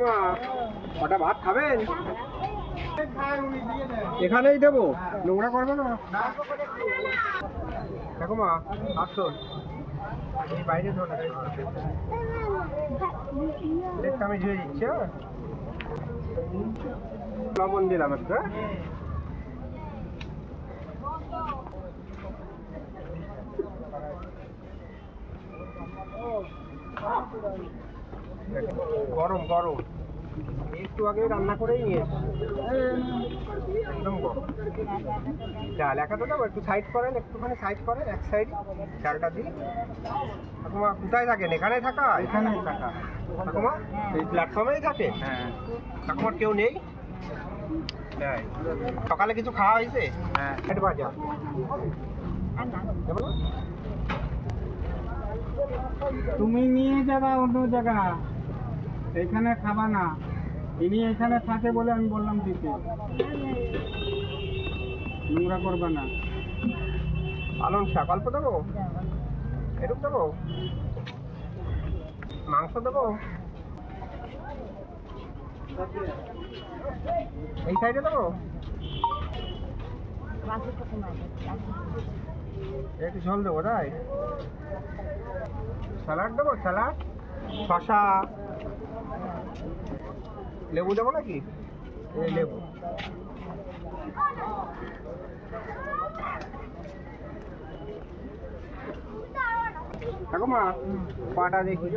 ঠাকুমা কটা ভাত খাবেন? এখানেই দেবো, নোংরা করবে না ঠাকুমা। আসুন বাইরে আমি ধুয়ে দিচ্ছি। লবণ দিলাম একটু। গরম গরম, একটু আগে রান্না করেই নিয়েছি, একদম গরম। ডাল একাতে দেবো, একটু সাইড করেন, একটুখানি সাইড করেন, এক সাইড ডালটা দিই। ঠাকুমা কোথায় থাকেন? এখানে থাকা? এখানে থাকা ঠাকুমা? এই প্ল্যাটফর্মেই থাকে? হ্যাঁ। ঠাকুমার কেউ নেই? সকালে কিছু খাওয়া হয়েছে? হ্যাঁ, পেট ভাজা। তুমি নিয়ে যাবা অন্য জায়গা, এখানে খাবা না। ইনি এখানে থাকে বলে আমি বললাম দিতে, নোংরা করবা না। পালং শাক অল্প দেবো, এরকম দেবো, মাংস দেবো, এই সাইডে দেবো, একটু ঝোল দেবো, তাই? স্যালাড দেবো, স্যালাড, শশা, লেবু দেবো নাকি? এই লেবু। ঠাকুমা পাটা দেখি।